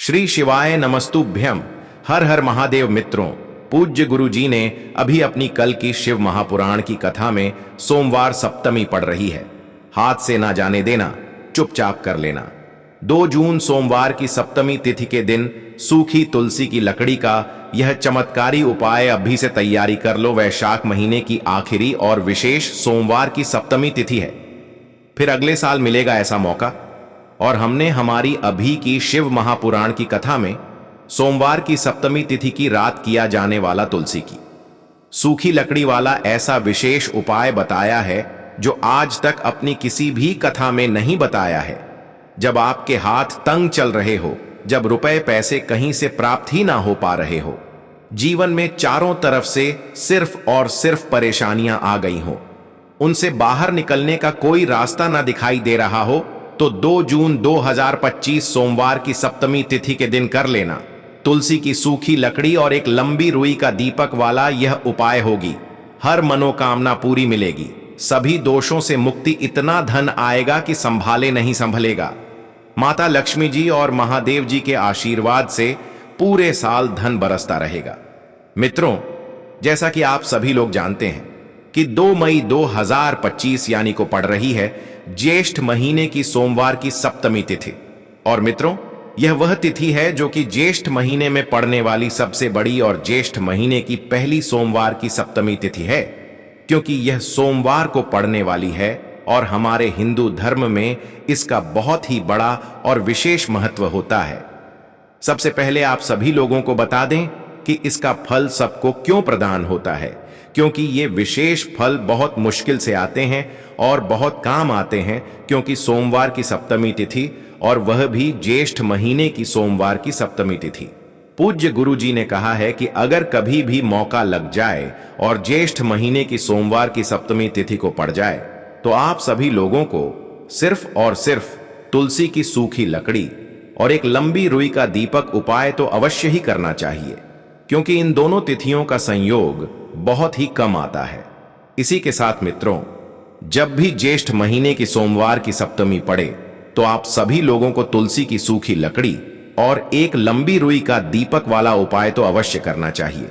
श्री शिवाय नमस्तुभ्यम। हर हर महादेव। मित्रों, पूज्य गुरु जी ने अभी अपनी कल की शिव महापुराण की कथा में सोमवार सप्तमी पढ़ रही है। हाथ से ना जाने देना, चुपचाप कर लेना। 2 जून सोमवार की सप्तमी तिथि के दिन सूखी तुलसी की लकड़ी का यह चमत्कारी उपाय अभी से तैयारी कर लो। वैशाख महीने की आखिरी और विशेष सोमवार की सप्तमी तिथि है। फिर अगले साल मिलेगा ऐसा मौका। और हमने हमारी अभी की शिव महापुराण की कथा में सोमवार की सप्तमी तिथि की रात किया जाने वाला तुलसी की सूखी लकड़ी वाला ऐसा विशेष उपाय बताया है जो आज तक अपनी किसी भी कथा में नहीं बताया है। जब आपके हाथ तंग चल रहे हो, जब रुपए पैसे कहीं से प्राप्त ही ना हो पा रहे हो, जीवन में चारों तरफ से सिर्फ और सिर्फ परेशानियां आ गई हो, उनसे बाहर निकलने का कोई रास्ता ना दिखाई दे रहा हो, तो 2 जून 2025 सोमवार की सप्तमी तिथि के दिन कर लेना। तुलसी की सूखी लकड़ी और एक लंबी रुई का दीपक वाला यह उपाय होगी। हर मनोकामना पूरी मिलेगी, सभी दोषों से मुक्ति, इतना धन आएगा कि संभाले नहीं संभलेगा। माता लक्ष्मी जी और महादेव जी के आशीर्वाद से पूरे साल धन बरसता रहेगा। मित्रों, जैसा कि आप सभी लोग जानते हैं कि 2 मई 2025 यानी को पड़ रही है ज्येष्ठ महीने की सोमवार की सप्तमी तिथि। और मित्रों, यह वह तिथि है जो कि ज्येष्ठ महीने में पड़ने वाली सबसे बड़ी और ज्येष्ठ महीने की पहली सोमवार की सप्तमी तिथि है, क्योंकि यह सोमवार को पड़ने वाली है और हमारे हिंदू धर्म में इसका बहुत ही बड़ा और विशेष महत्व होता है। सबसे पहले आप सभी लोगों को बता दें कि इसका फल सबको क्यों प्रदान होता है, क्योंकि ये विशेष फल बहुत मुश्किल से आते हैं और बहुत काम आते हैं, क्योंकि सोमवार की सप्तमी तिथि और वह भी ज्येष्ठ महीने की सोमवार की सप्तमी तिथि। पूज्य गुरु जी ने कहा है कि अगर कभी भी मौका लग जाए और ज्येष्ठ महीने की सोमवार की सप्तमी तिथि को पड़ जाए, तो आप सभी लोगों को सिर्फ और सिर्फ तुलसी की सूखी लकड़ी और एक लंबी रुई का दीपक उपाय तो अवश्य ही करना चाहिए, क्योंकि इन दोनों तिथियों का संयोग बहुत ही कम आता है। इसी के साथ मित्रों, जब भी ज्येष्ठ महीने की सोमवार की सप्तमी पड़े, तो आप सभी लोगों को तुलसी की सूखी लकड़ी और एक लंबी रुई का दीपक वाला उपाय तो अवश्य करना चाहिए।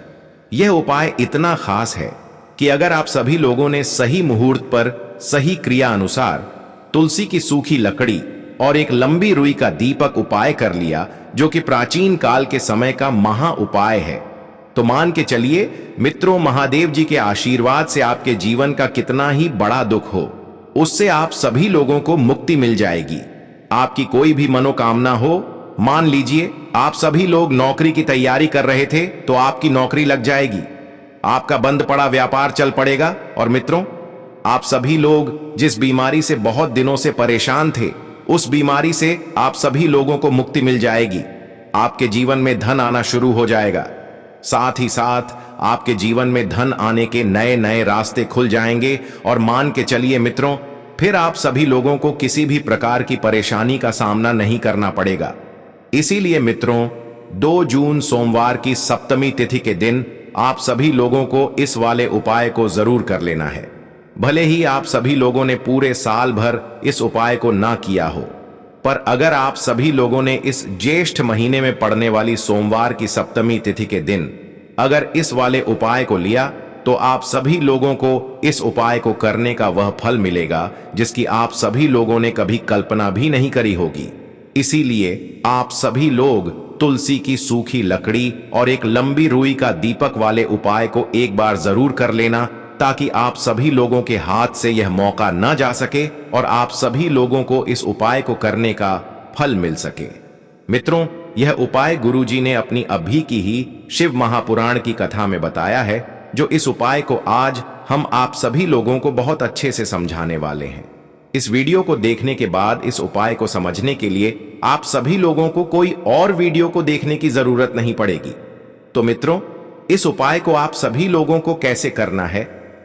यह उपाय इतना खास है कि अगर आप सभी लोगों ने सही मुहूर्त पर सही क्रिया अनुसार तुलसी की सूखी लकड़ी और एक लंबी रुई का दीपक उपाय कर लिया, जो कि प्राचीन काल के समय का महा उपाय है, तो मान के चलिए मित्रों, महादेव जी के आशीर्वाद से आपके जीवन का कितना ही बड़ा दुख हो, उससे आप सभी लोगों को मुक्ति मिल जाएगी। आपकी कोई भी मनोकामना हो, मान लीजिए आप सभी लोग नौकरी की तैयारी कर रहे थे, तो आपकी नौकरी लग जाएगी। आपका बंद पड़ा व्यापार चल पड़ेगा। और मित्रों, आप सभी लोग जिस बीमारी से बहुत दिनों से परेशान थे, उस बीमारी से आप सभी लोगों को मुक्ति मिल जाएगी। आपके जीवन में धन आना शुरू हो जाएगा। साथ ही साथ आपके जीवन में धन आने के नए नए रास्ते खुल जाएंगे। और मान के चलिए मित्रों, फिर आप सभी लोगों को किसी भी प्रकार की परेशानी का सामना नहीं करना पड़ेगा। इसीलिए मित्रों, 2 जून सोमवार की सप्तमी तिथि के दिन आप सभी लोगों को इस वाले उपाय को जरूर कर लेना है। भले ही आप सभी लोगों ने पूरे साल भर इस उपाय को ना किया हो, पर अगर आप सभी लोगों ने इस ज्येष्ठ महीने में पड़ने वाली सोमवार की सप्तमी तिथि के दिन अगर इस वाले उपाय को लिया, तो आप सभी लोगों को इस उपाय को करने का वह फल मिलेगा जिसकी आप सभी लोगों ने कभी कल्पना भी नहीं करी होगी। इसीलिए आप सभी लोग तुलसी की सूखी लकड़ी और एक लंबी रुई का दीपक वाले उपाय को एक बार जरूर कर लेना, ताकि आप सभी लोगों के हाथ से यह मौका न जा सके और आप सभी लोगों को इस उपाय को करने का फल मिल सके। मित्रों, यह उपाय गुरुजी ने अपनी अभी की ही शिव महापुराण की कथा में बताया है, जो इस उपाय को आज हम आप सभी लोगों को बहुत अच्छे से समझाने वाले हैं। इस वीडियो को देखने के बाद इस उपाय को समझने के लिए आप सभी लोगों को कोई और वीडियो को देखने की जरूरत नहीं पड़ेगी। तो मित्रों, इस उपाय को आप सभी लोगों को कैसे करना है,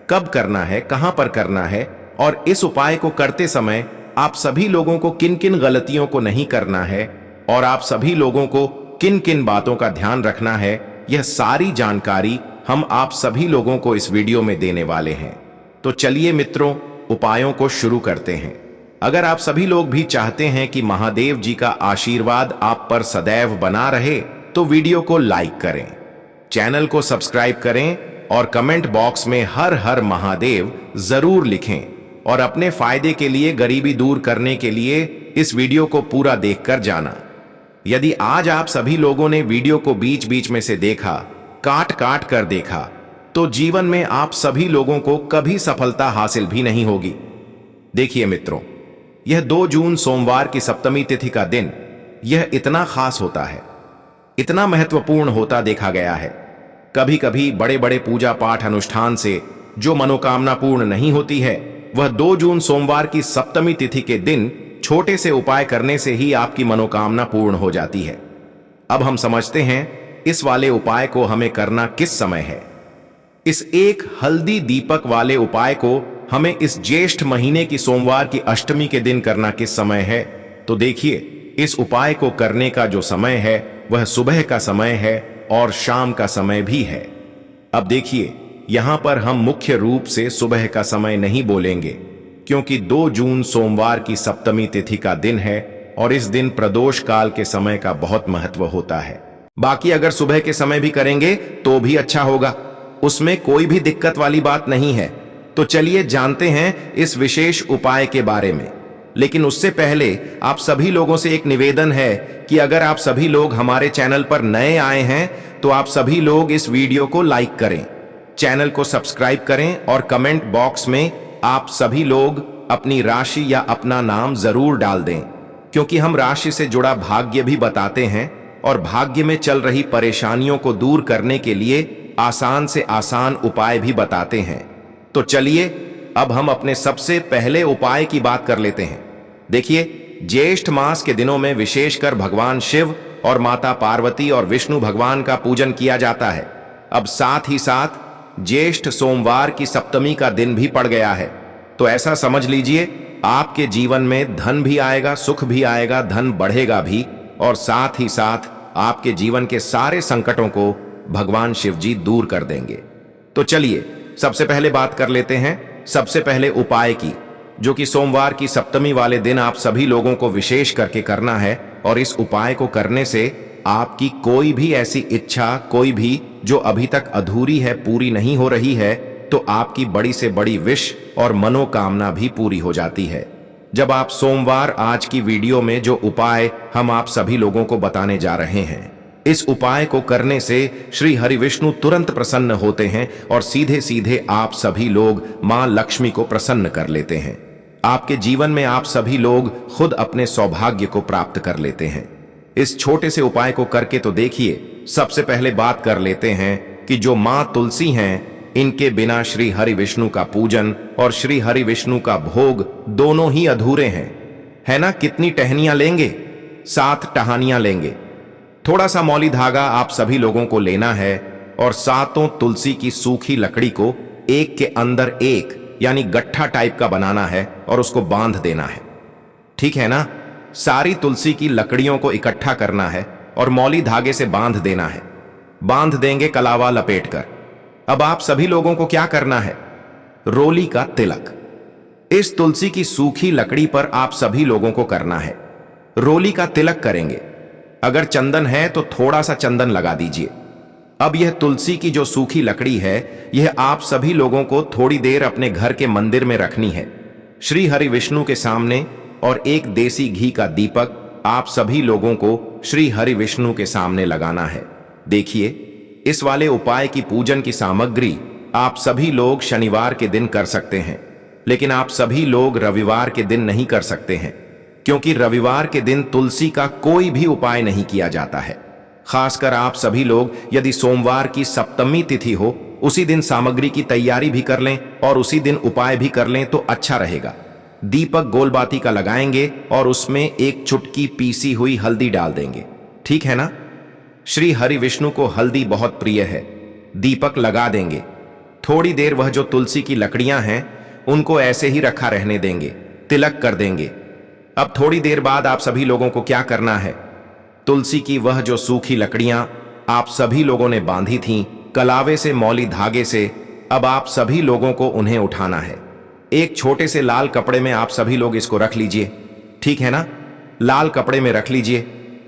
कब करना है, कहां पर करना है, और इस उपाय को करते समय आप सभी लोगों को किन किन गलतियों को नहीं करना है और आप सभी लोगों को किन किन बातों का ध्यान रखना है, यह सारी जानकारी हम आप सभी लोगों को इस वीडियो में देने वाले हैं। तो चलिए मित्रों, उपायों को शुरू करते हैं। अगर आप सभी लोग भी चाहते हैं कि महादेव जी का आशीर्वाद आप पर सदैव बना रहे तो वीडियो को लाइक करें, चैनल को सब्सक्राइब करें और कमेंट बॉक्स में हर हर महादेव जरूर लिखें और अपने फायदे के लिए गरीबी दूर करने के लिए इस वीडियो को पूरा देखकर जाना। यदि आज आप सभी लोगों ने वीडियो को बीच बीच में से देखा, काट काट कर देखा, तो जीवन में आप सभी लोगों को कभी सफलता हासिल भी नहीं होगी। देखिए मित्रों, यह 2 जून सोमवार की सप्तमी तिथि का दिन यह इतना खास होता है, इतना महत्वपूर्ण होता देखा गया है। कभी कभी बड़े बड़े पूजा पाठ अनुष्ठान से जो मनोकामना पूर्ण नहीं होती है, वह 2 जून सोमवार की सप्तमी तिथि के दिन छोटे से उपाय करने से ही आपकी मनोकामना पूर्ण हो जाती है। अब हम समझते हैं इस वाले उपाय को हमें करना किस समय है। इस एक हल्दी दीपक वाले उपाय को हमें इस ज्येष्ठ महीने की सोमवार की अष्टमी के दिन करना किस समय है, तो देखिए, इस उपाय को करने का जो समय है वह सुबह का समय है और शाम का समय भी है। अब देखिए, यहां पर हम मुख्य रूप से सुबह का समय नहीं बोलेंगे, क्योंकि 2 जून सोमवार की सप्तमी तिथि का दिन है और इस दिन प्रदोष काल के समय का बहुत महत्व होता है। बाकी अगर सुबह के समय भी करेंगे तो भी अच्छा होगा, उसमें कोई भी दिक्कत वाली बात नहीं है। तो चलिए जानते हैं इस विशेष उपाय के बारे में। लेकिन उससे पहले आप सभी लोगों से एक निवेदन है कि अगर आप सभी लोग हमारे चैनल पर नए आए हैं तो आप सभी लोग इस वीडियो को लाइक करें, चैनल को सब्सक्राइब करें और कमेंट बॉक्स में आप सभी लोग अपनी राशि या अपना नाम जरूर डाल दें, क्योंकि हम राशि से जुड़ा भाग्य भी बताते हैं और भाग्य में चल रही परेशानियों को दूर करने के लिए आसान से आसान उपाय भी बताते हैं। तो चलिए अब हम अपने सबसे पहले उपाय की बात कर लेते हैं। देखिए, ज्येष्ठ मास के दिनों में विशेषकर भगवान शिव और माता पार्वती और विष्णु भगवान का पूजन किया जाता है। अब साथ ही साथ ज्येष्ठ सोमवार की सप्तमी का दिन भी पड़ गया है, तो ऐसा समझ लीजिए आपके जीवन में धन भी आएगा, सुख भी आएगा, धन बढ़ेगा भी, और साथ ही साथ आपके जीवन के सारे संकटों को भगवान शिव जी दूर कर देंगे। तो चलिए सबसे पहले बात कर लेते हैं सबसे पहले उपाय की, जो कि सोमवार की सप्तमी वाले दिन आप सभी लोगों को विशेष करके करना है। और इस उपाय को करने से आपकी कोई भी ऐसी इच्छा, कोई भी जो अभी तक अधूरी है, पूरी नहीं हो रही है, तो आपकी बड़ी से बड़ी विश और मनोकामना भी पूरी हो जाती है। जब आप सोमवार आज की वीडियो में जो उपाय हम आप सभी लोगों को बताने जा रहे हैं, इस उपाय को करने से श्री हरि विष्णु तुरंत प्रसन्न होते हैं और सीधे सीधे आप सभी लोग मां लक्ष्मी को प्रसन्न कर लेते हैं। आपके जीवन में आप सभी लोग खुद अपने सौभाग्य को प्राप्त कर लेते हैं। इस छोटे से उपाय को करके तो देखिए, सबसे पहले बात कर लेते हैं कि जो मां तुलसी हैं, इनके बिना श्री हरि विष्णु का पूजन और श्री हरि विष्णु का भोग दोनों ही अधूरे हैं, है ना। कितनी टहनियां लेंगे? 7 टहनियां लेंगे। थोड़ा सा मौली धागा आप सभी लोगों को लेना है और 7 तुलसी की सूखी लकड़ी को एक के अंदर एक, यानी गट्ठा टाइप का बनाना है और उसको बांध देना है, ठीक है ना। सारी तुलसी की लकड़ियों को इकट्ठा करना है और मौली धागे से बांध देना है। बांध देंगे कलावा लपेटकर। अब आप सभी लोगों को क्या करना है? रोली का तिलक इस तुलसी की सूखी लकड़ी पर आप सभी लोगों को करना है। रोली का तिलक करेंगे। अगर चंदन है तो थोड़ा सा चंदन लगा दीजिए। अब यह तुलसी की जो सूखी लकड़ी है, यह आप सभी लोगों को थोड़ी देर अपने घर के मंदिर में रखनी है, श्री हरि विष्णु के सामने, और एक देसी घी का दीपक आप सभी लोगों को श्री हरि विष्णु के सामने लगाना है। देखिए, इस वाले उपाय की पूजन की सामग्री आप सभी लोग शनिवार के दिन कर सकते हैं, लेकिन आप सभी लोग रविवार के दिन नहीं कर सकते हैं, क्योंकि रविवार के दिन तुलसी का कोई भी उपाय नहीं किया जाता है। खासकर आप सभी लोग यदि सोमवार की सप्तमी तिथि हो, उसी दिन सामग्री की तैयारी भी कर लें और उसी दिन उपाय भी कर लें तो अच्छा रहेगा। दीपक गोलबाती का लगाएंगे और उसमें एक चुटकी पीसी हुई हल्दी डाल देंगे, ठीक है ना। श्री हरि विष्णु को हल्दी बहुत प्रिय है। दीपक लगा देंगे। थोड़ी देर वह जो तुलसी की लकड़ियां हैं उनको ऐसे ही रखा रहने देंगे, तिलक कर देंगे। अब थोड़ी देर बाद आप सभी लोगों को क्या करना है? तुलसी की वह जो सूखी लकड़ियां आप सभी लोगों ने बांधी थीं कलावे से, मौली धागे से, अब आप सभी लोगों को उन्हें उठाना है। एक छोटे से लाल कपड़े में आप सभी लोग इसको रख लीजिए, ठीक है ना? लाल कपड़े में रख लीजिए।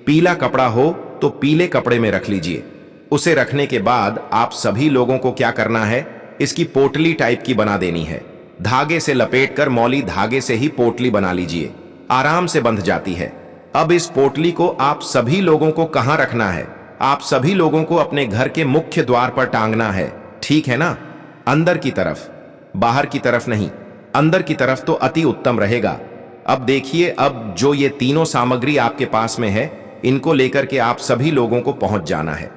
पीला कपड़ा हो तो पीले कपड़े में रख लीजिए। उसे रखने के बाद आप सभी लोगों को क्या करना है, इसकी पोटली टाइप की बना देनी है। धागे से लपेटकर मौली धागे से ही पोटली बना लीजिए, आराम से बंध जाती है। अब इस पोटली को आप सभी लोगों को कहां रखना है? आप सभी लोगों को अपने घर के मुख्य द्वार पर टांगना है, ठीक है ना? अंदर की तरफ, बाहर की तरफ नहीं, अंदर की तरफ तो अति उत्तम रहेगा। अब देखिए, अब जो ये तीनों सामग्री आपके पास में है, इनको लेकर के आप सभी लोगों को पहुंच जाना है।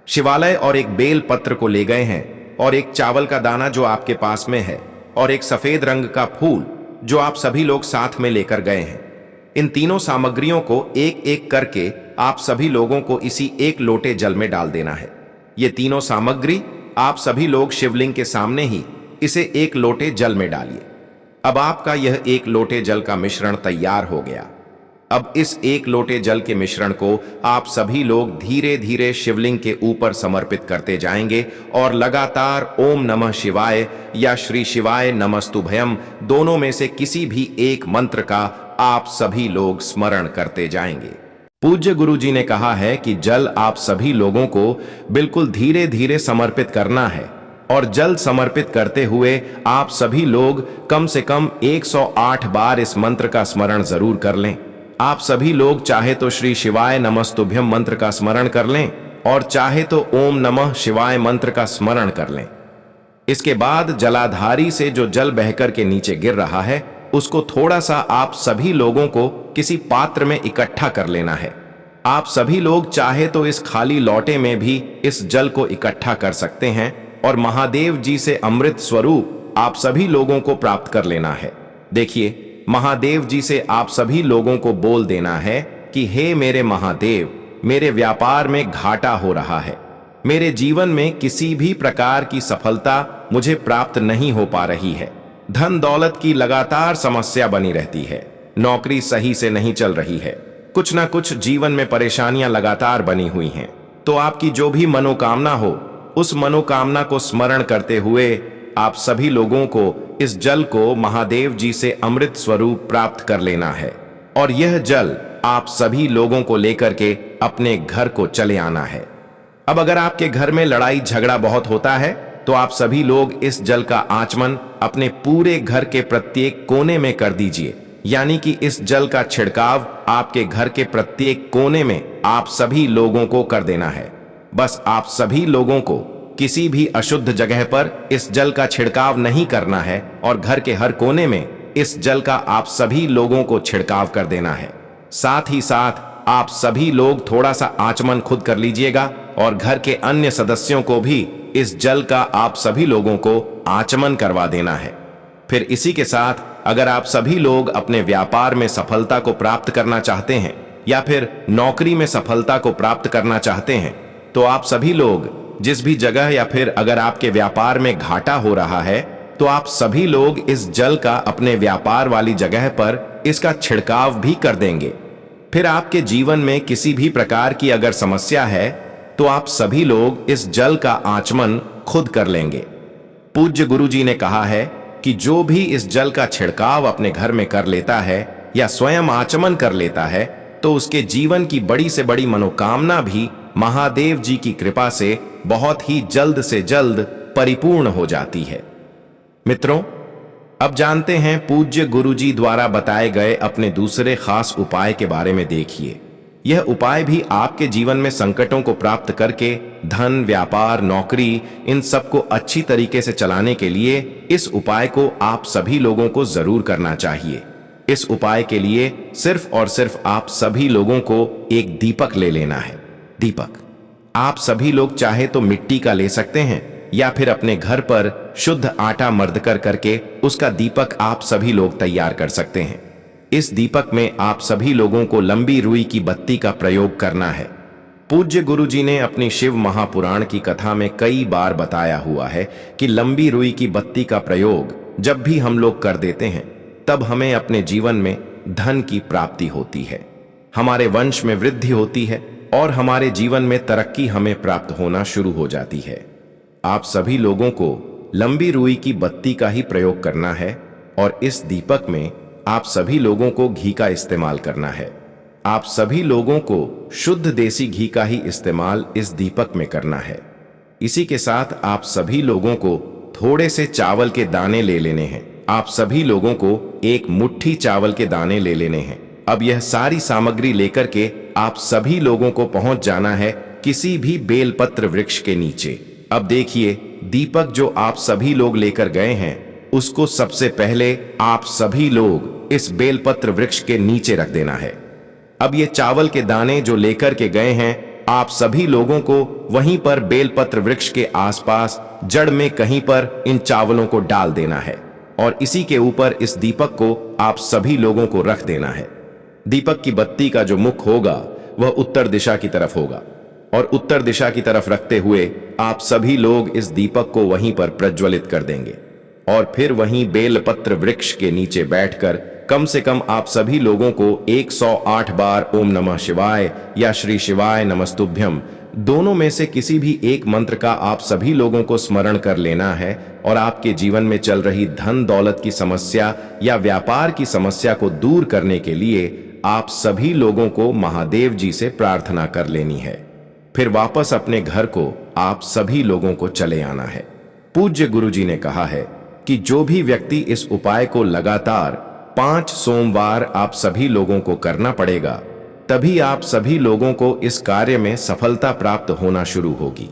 शिवालय और एक बेल पत्र को ले गए हैं, और एक चावल का दाना जो आपके पास में है, और एक सफेद रंग का फूल जो आप सभी लोग साथ में लेकर गए हैं। इन तीनों सामग्रियों को एक एक करके आप सभी लोगों को इसी एक लोटे जल में डाल देना है। ये तीनों सामग्री आप सभी लोग शिवलिंग के सामने ही इसे एक लोटे जल में डालिए। अब आपका यह एक लोटे जल का मिश्रण तैयार हो गया। अब इस एक लोटे जल के मिश्रण को आप सभी लोग धीरे धीरे शिवलिंग के ऊपर समर्पित करते जाएंगे और लगातार ओम नमः शिवाय या श्री शिवाय नमस्तुभयम दोनों में से किसी भी एक मंत्र का आप सभी लोग स्मरण करते जाएंगे। पूज्य गुरु जी ने कहा है कि जल आप सभी लोगों को बिल्कुल धीरे धीरे समर्पित करना है, और जल समर्पित करते हुए आप सभी लोग कम से कम 108 बार इस मंत्र का स्मरण जरूर कर लें। आप सभी लोग चाहे तो श्री शिवाय नमस्तुभ्यम मंत्र का स्मरण कर लें, और चाहे तो ओम नमः शिवाय मंत्र का स्मरण कर लें। इसके बाद जलाधारी से जो जल बहकर के नीचे गिर रहा है, उसको थोड़ा सा आप सभी लोगों को किसी पात्र में इकट्ठा कर लेना है। आप सभी लोग चाहे तो इस खाली लौटे में भी इस जल को इकट्ठा कर सकते हैं, और महादेव जी से अमृत स्वरूप आप सभी लोगों को प्राप्त कर लेना है। देखिए, महादेव जी से आप सभी लोगों को बोल देना है कि हे मेरे महादेव, मेरे व्यापार में घाटा हो रहा है, मेरे जीवन में किसी भी प्रकार की सफलता मुझे प्राप्त नहीं हो पा रही है, धन दौलत की लगातार समस्या बनी रहती है, नौकरी सही से नहीं चल रही है, कुछ ना कुछ जीवन में परेशानियां लगातार बनी हुई हैं। तो आपकी जो भी मनोकामना हो, उस मनोकामना को स्मरण करते हुए आप सभी लोगों को इस जल को महादेव जी से अमृत स्वरूप प्राप्त कर लेना है, और यह जल आप सभी लोगों को लेकर के अपने घर को चले आना है। अब अगर आपके घर में लड़ाई झगड़ा बहुत होता है, तो आप सभी लोग इस जल का आचमन अपने पूरे घर के प्रत्येक कोने में कर दीजिए, यानी कि इस जल का छिड़काव आपके घर के प्रत्येक कोने में आप सभी लोगों को कर देना है। बस आप सभी लोगों को किसी भी अशुद्ध जगह पर इस जल का छिड़काव नहीं करना है, और घर के हर कोने में इस जल का आप सभी लोगों को छिड़काव कर देना है। साथ ही साथ आप सभी लोग थोड़ा सा आचमन खुद कर लीजिएगा, और घर के अन्य सदस्यों को भी इस जल का आप सभी लोगों को आचमन करवा देना है। फिर इसी के साथ अगर आप सभी लोग अपने व्यापार में सफलता को प्राप्त करना चाहते हैं, या फिर नौकरी में सफलता को प्राप्त करना चाहते हैं, तो आप सभी लोग जिस भी जगह, या फिर अगर आपके व्यापार में घाटा हो रहा है, तो आप सभी लोग इस जल का अपने व्यापार वाली जगह पर इसका छिड़काव भी कर देंगे। फिर आपके जीवन में किसी भी प्रकार की अगर समस्या है, तो आप सभी लोग इस जल का आचमन खुद कर लेंगे। पूज्य गुरु जी ने कहा है कि जो भी इस जल का छिड़काव अपने घर में कर लेता है या स्वयं आचमन कर लेता है, तो उसके जीवन की बड़ी से बड़ी मनोकामना भी महादेव जी की कृपा से बहुत ही जल्द से जल्द परिपूर्ण हो जाती है। मित्रों, अब जानते हैं पूज्य गुरु जी द्वारा बताए गए अपने दूसरे खास उपाय के बारे में। देखिए, यह उपाय भी आपके जीवन में संकटों को प्राप्त करके धन, व्यापार, नौकरी, इन सबको अच्छी तरीके से चलाने के लिए इस उपाय को आप सभी लोगों को जरूर करना चाहिए। इस उपाय के लिए सिर्फ और सिर्फ आप सभी लोगों को एक दीपक ले लेना है। दीपक आप सभी लोग चाहे तो मिट्टी का ले सकते हैं, या फिर अपने घर पर शुद्ध आटा मर्द करके उसका दीपक आप सभी लोग तैयार कर सकते हैं। इस दीपक में आप सभी लोगों को लंबी रुई की बत्ती का प्रयोग करना है। पूज्य गुरु जी ने अपनी शिव महापुराण की कथा में कई बार बताया हुआ है कि लंबी रुई की बत्ती का प्रयोग जब भी हम लोग कर देते हैं, तब हमें अपने जीवन में धन की प्राप्ति होती है, हमारे वंश में वृद्धि होती है, और हमारे जीवन में तरक्की हमें प्राप्त होना शुरू हो जाती है। आप सभी लोगों को लंबी रुई की बत्ती का ही प्रयोग करना है, और इस दीपक में आप सभी लोगों को घी का इस्तेमाल करना है। आप सभी लोगों को शुद्ध देसी घी का ही इस्तेमाल इस दीपक में करना है। इसी के साथ आप सभी लोगों को थोड़े से चावल के दाने ले लेने हैं। आप सभी लोगों को एक मुट्ठी चावल के दाने ले लेने हैं। अब यह सारी सामग्री लेकर के आप सभी लोगों को पहुंच जाना है किसी भी बेलपत्र वृक्ष के नीचे। अब देखिए, दीपक जो आप सभी लोग लेकर गए हैं उसको सबसे पहले आप सभी लोग इस बेलपत्र वृक्ष के नीचे रख देना है। अब ये चावल के दाने जो लेकर के गए हैं आप सभी लोगों को वहीं पर बेलपत्र वृक्ष के आसपास जड़ में कहीं पर इन चावलों को डाल देना है और इसी के ऊपर इस दीपक को आप सभी लोगों को रख देना है। दीपक की बत्ती का जो मुख होगा वह उत्तर दिशा की तरफ होगा और उत्तर दिशा की तरफ रखते हुए आप सभी लोग इस दीपक को वहीं पर प्रज्वलित कर देंगे और फिर वहीं बेलपत्र वृक्ष के नीचे बैठकर कम से कम आप सभी लोगों को 108 बार ओम नमः शिवाय या श्री शिवाय नमस्तुभ्यम दोनों में से किसी भी एक मंत्र का आप सभी लोगों को स्मरण कर लेना है और आपके जीवन में चल रही धन दौलत की समस्या या व्यापार की समस्या को दूर करने के लिए आप सभी लोगों को महादेव जी से प्रार्थना कर लेनी है। फिर वापस अपने घर को आप सभी लोगों को चले आना है। पूज्य गुरु जी ने कहा है कि जो भी व्यक्ति इस उपाय को लगातार 5 सोमवार आप सभी लोगों को करना पड़ेगा, तभी आप सभी लोगों को इस कार्य में सफलता प्राप्त होना शुरू होगी।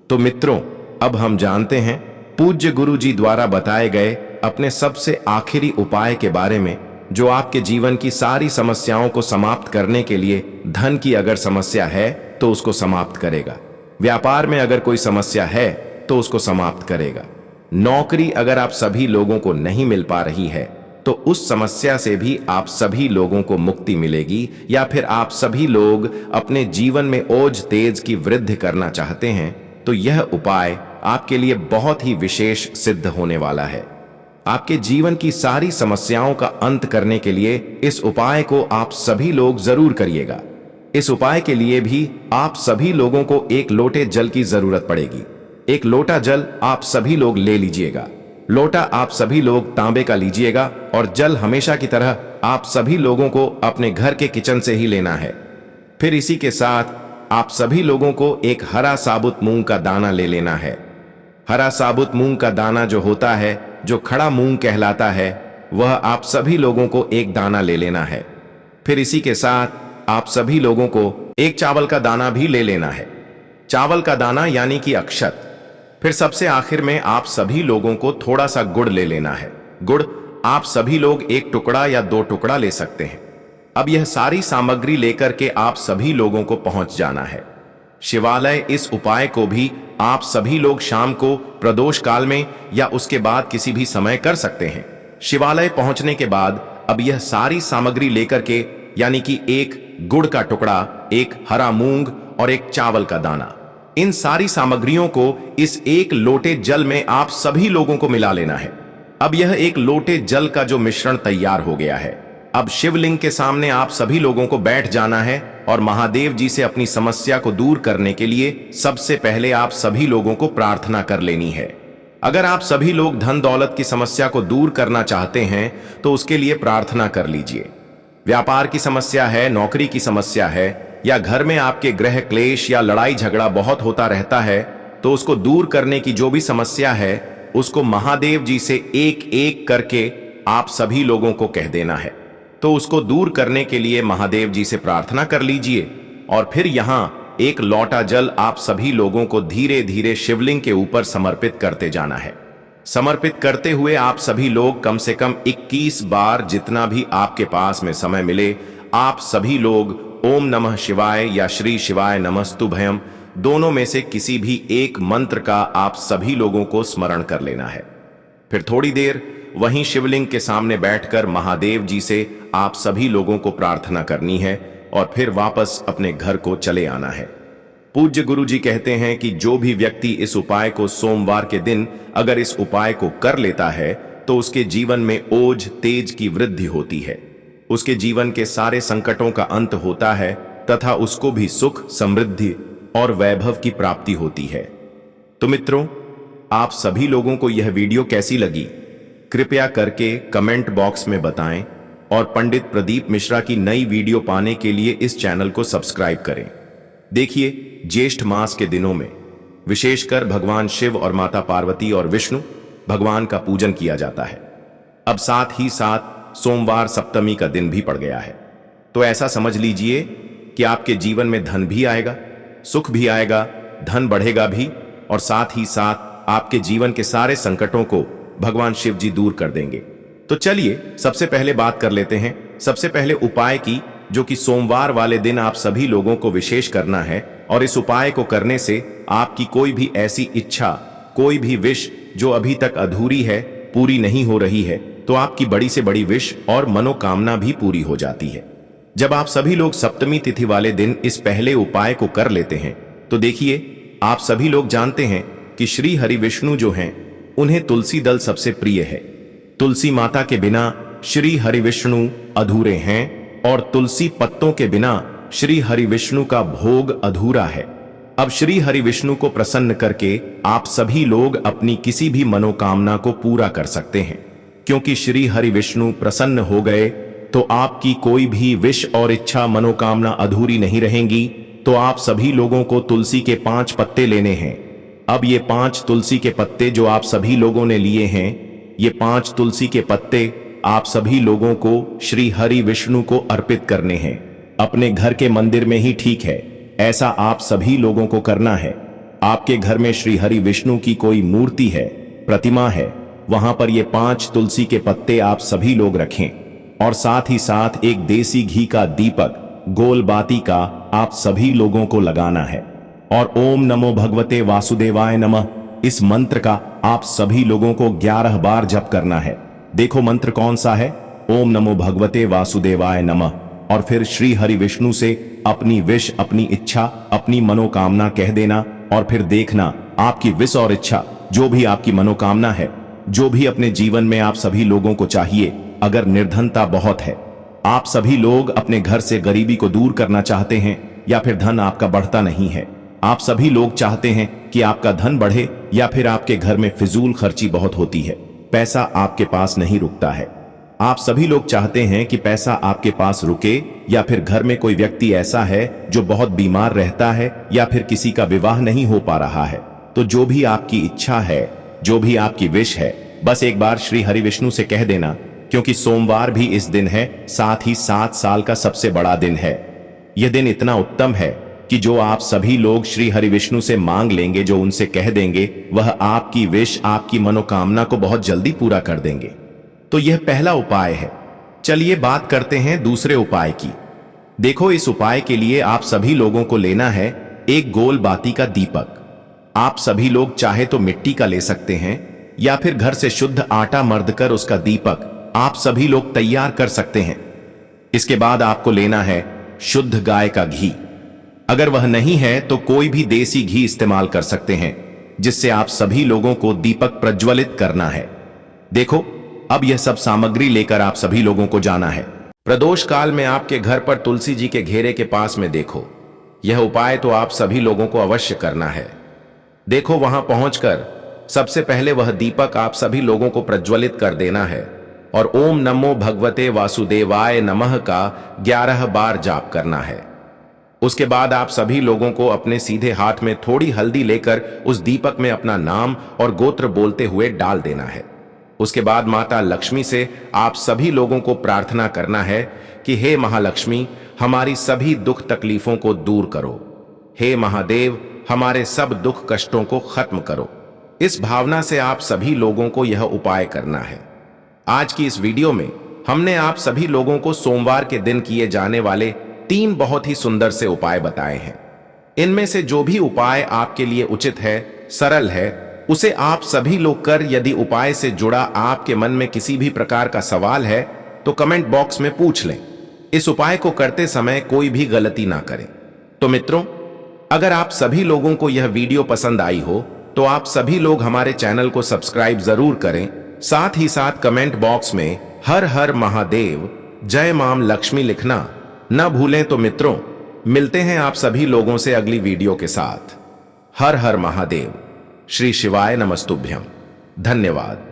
तो मित्रों, अब हम जानते हैं पूज्य गुरु जी द्वारा बताए गए अपने सबसे आखिरी उपाय के बारे में, जो आपके जीवन की सारी समस्याओं को समाप्त करने के लिए, धन की अगर समस्या है तो उसको समाप्त करेगा, व्यापार में अगर कोई समस्या है तो उसको समाप्त करेगा, नौकरी अगर आप सभी लोगों को नहीं मिल पा रही है तो उस समस्या से भी आप सभी लोगों को मुक्ति मिलेगी, या फिर आप सभी लोग अपने जीवन में ओज तेज की वृद्धि करना चाहते हैं तो यह उपाय आपके लिए बहुत ही विशेष सिद्ध होने वाला है। आपके जीवन की सारी समस्याओं का अंत करने के लिए इस उपाय को आप सभी लोग जरूर करिएगा। इस उपाय के लिए भी आप सभी लोगों को एक लोटे जल की जरूरत पड़ेगी। एक लोटा जल आप सभी लोग ले लीजिएगा। लोटा आप सभी लोग तांबे का लीजिएगा और जल हमेशा की तरह आप सभी लोगों को अपने घर के किचन से ही लेना है। फिर इसी के साथ आप सभी लोगों को एक हरा साबुत मूंग का दाना ले लेना है। हरा साबुत मूंग का दाना जो होता है, जो खड़ा मूंग कहलाता है, वह आप सभी लोगों को एक दाना ले लेना है। फिर इसी के साथ आप सभी लोगों को एक चावल का दाना भी ले लेना है। चावल का दाना यानी कि अक्षत। फिर सबसे आखिर में आप सभी लोगों को थोड़ा सा गुड़ ले लेना है। गुड़ आप सभी लोग एक टुकड़ा या 2 टुकड़ा ले सकते हैं। अब यह सारी सामग्री लेकर के आप सभी लोगों को पहुंच जाना है शिवालय। इस उपाय को भी आप सभी लोग शाम को प्रदोष काल में या उसके बाद किसी भी समय कर सकते हैं। शिवालय पहुंचने के बाद अब यह सारी सामग्री लेकर के, यानी कि एक गुड़ का टुकड़ा, एक हरा मूंग और एक चावल का दाना, इन सारी सामग्रियों को इस एक लोटे जल में आप सभी लोगों को मिला लेना है। अब यह एक लोटे जल का जो मिश्रण तैयार हो गया है, अब शिवलिंग के सामने आप सभी लोगों को बैठ जाना है और महादेव जी से अपनी समस्या को दूर करने के लिए सबसे पहले आप सभी लोगों को प्रार्थना कर लेनी है। अगर आप सभी लोग धन दौलत की समस्या को दूर करना चाहते हैं तो उसके लिए प्रार्थना कर लीजिए। व्यापार की समस्या है, नौकरी की समस्या है, या घर में आपके ग्रह क्लेश या लड़ाई झगड़ा बहुत होता रहता है, तो उसको दूर करने की जो भी समस्या है उसको महादेव जी से एक एक करके आप सभी लोगों को कह देना है। तो उसको दूर करने के लिए महादेव जी से प्रार्थना कर लीजिए और फिर यहां एक लौटा जल आप सभी लोगों को धीरे धीरे शिवलिंग के ऊपर समर्पित करते जाना है। समर्पित करते हुए आप सभी लोग कम से कम 21 बार, जितना भी आपके पास में समय मिले, आप सभी लोग ओम नमः शिवाय या श्री शिवाय नमस्तुभयम दोनों में से किसी भी एक मंत्र का आप सभी लोगों को स्मरण कर लेना है। फिर थोड़ी देर वहीं शिवलिंग के सामने बैठकर महादेव जी से आप सभी लोगों को प्रार्थना करनी है और फिर वापस अपने घर को चले आना है। पूज्य गुरु जी कहते हैं कि जो भी व्यक्ति इस उपाय को सोमवार के दिन अगर इस उपाय को कर लेता है तो उसके जीवन में ओज तेज की वृद्धि होती है, उसके जीवन के सारे संकटों का अंत होता है तथा उसको भी सुख, समृद्धि और वैभव की प्राप्ति होती है। तो मित्रों, आप सभी लोगों को यह वीडियो कैसी लगी कृपया करके कमेंट बॉक्स में बताएं और पंडित प्रदीप मिश्रा की नई वीडियो पाने के लिए इस चैनल को सब्सक्राइब करें। देखिए, ज्येष्ठ मास के दिनों में विशेषकर भगवान शिव और माता पार्वती और विष्णु भगवान का पूजन किया जाता है। अब साथ ही साथ सोमवार सप्तमी का दिन भी पड़ गया है, तो ऐसा समझ लीजिए कि आपके जीवन में धन भी आएगा, सुख भी आएगा, धन बढ़ेगा भी, और साथ ही साथ आपके जीवन के सारे संकटों को भगवान शिव जी दूर कर देंगे। तो चलिए सबसे पहले बात कर लेते हैं सबसे पहले उपाय की, जो कि सोमवार वाले दिन आप सभी लोगों को विशेष करना है। और इस उपाय को करने से आपकी कोई भी ऐसी इच्छा, कोई भी विश जो अभी तक अधूरी है, पूरी नहीं हो रही है, तो आपकी बड़ी से बड़ी विश और मनोकामना भी पूरी हो जाती है। जब आप सभी लोग सप्तमी तिथि वाले दिन इस पहले उपाय को कर लेते हैं, तो देखिए, आप सभी लोग जानते हैं कि श्री हरि विष्णु जो हैं, उन्हें तुलसी दल सबसे प्रिय है। तुलसी माता के बिना श्री हरि विष्णु अधूरे हैं, और तुलसी पत्तों के बिना श्री हरि विष्णु का भोग अधूरा है। अब श्री हरि विष्णु को प्रसन्न करके आप सभी लोग अपनी किसी भी मनोकामना को पूरा कर सकते हैं, क्योंकि श्री हरि विष्णु प्रसन्न हो गए तो आपकी कोई भी विश और इच्छा, मनोकामना अधूरी नहीं रहेंगी। तो आप सभी लोगों को तुलसी के 5 पत्ते लेने हैं। अब ये 5 तुलसी के पत्ते जो आप सभी लोगों ने लिए हैं, ये 5 तुलसी के पत्ते आप सभी लोगों को श्री हरि विष्णु को अर्पित करने हैं। अपने घर के मंदिर में ही ठीक है, ऐसा आप सभी लोगों को करना है। आपके घर में श्री हरि विष्णु की कोई मूर्ति है, प्रतिमा है, वहां पर ये 5 तुलसी के पत्ते आप सभी लोग रखें, और साथ ही साथ एक देसी घी का दीपक, गोल बाती का आप सभी लोगों को लगाना है। और ओम नमो भगवते वासुदेवाय नमः, इस मंत्र का आप सभी लोगों को 11 बार जप करना है। देखो मंत्र कौन सा है, ओम नमो भगवते वासुदेवाय नमः। और फिर श्री हरि विष्णु से अपनी विश, अपनी इच्छा, अपनी मनोकामना कह देना, और फिर देखना आपकी विश और इच्छा, जो भी आपकी मनोकामना है, जो भी अपने जीवन में आप सभी लोगों को चाहिए। अगर निर्धनता बहुत है, आप सभी लोग अपने घर से गरीबी को दूर करना चाहते हैं, या फिर धन आपका बढ़ता नहीं है, आप सभी लोग चाहते हैं कि आपका धन बढ़े, या फिर आपके घर में फिजूल खर्ची बहुत होती है, पैसा आपके पास नहीं रुकता है, आप सभी लोग चाहते हैं कि पैसा आपके पास रुके, या फिर घर में कोई व्यक्ति ऐसा है जो बहुत बीमार रहता है, या फिर किसी का विवाह नहीं हो पा रहा है, तो जो भी आपकी इच्छा है, जो भी आपकी विश है, बस एक बार श्री हरि विष्णु से कह देना, क्योंकि सोमवार भी इस दिन है, साथ ही 7 साल का सबसे बड़ा दिन है। यह दिन इतना उत्तम है कि जो आप सभी लोग श्री हरि विष्णु से मांग लेंगे, जो उनसे कह देंगे, वह आपकी विश, आपकी मनोकामना को बहुत जल्दी पूरा कर देंगे। तो यह पहला उपाय है। चलिए बात करते हैं दूसरे उपाय की। देखो, इस उपाय के लिए आप सभी लोगों को लेना है एक गोल बाती का दीपक। आप सभी लोग चाहे तो मिट्टी का ले सकते हैं, या फिर घर से शुद्ध आटा मर्द कर उसका दीपक आप सभी लोग तैयार कर सकते हैं। इसके बाद आपको लेना है शुद्ध गाय का घी। अगर वह नहीं है तो कोई भी देसी घी इस्तेमाल कर सकते हैं, जिससे आप सभी लोगों को दीपक प्रज्वलित करना है। देखो, अब यह सब सामग्री लेकर आप सभी लोगों को जाना है। प्रदोष काल में आपके घर पर तुलसी जी के घेरे के पास में देखो, यह उपाय तो आप सभी लोगों को अवश्य करना है। देखो, वहां पहुंचकर सबसे पहले वह दीपक आप सभी लोगों को प्रज्वलित कर देना है, और ओम नमो भगवते वासुदेवाय नमः का 11 बार जाप करना है। उसके बाद आप सभी लोगों को अपने सीधे हाथ में थोड़ी हल्दी लेकर उस दीपक में अपना नाम और गोत्र बोलते हुए डाल देना है। उसके बाद माता लक्ष्मी से आप सभी लोगों को प्रार्थना करना है कि हे महालक्ष्मी, हमारी सभी दुख तकलीफों को दूर करो। हे महादेव, हमारे सब दुख कष्टों को खत्म करो। इस भावना से आप सभी लोगों को यह उपाय करना है। आज की इस वीडियो में हमने आप सभी लोगों को सोमवार के दिन किए जाने वाले 3 बहुत ही सुंदर से उपाय बताए हैं। इनमें से जो भी उपाय आपके लिए उचित है, सरल है, उसे आप सभी लोग कर, यदि उपाय से जुड़ा आपके मन में किसी भी प्रकार का सवाल है तो कमेंट बॉक्स में पूछ लें। इस उपाय को करते समय कोई भी गलती ना करें। तो मित्रों, अगर आप सभी लोगों को यह वीडियो पसंद आई हो तो आप सभी लोग हमारे चैनल को सब्सक्राइब जरूर करें। साथ ही साथ कमेंट बॉक्स में हर हर महादेव, जय मां लक्ष्मी लिखना न भूलें। तो मित्रों, मिलते हैं आप सभी लोगों से अगली वीडियो के साथ। हर हर महादेव। श्री शिवाय नमस्तुभ्यम। धन्यवाद।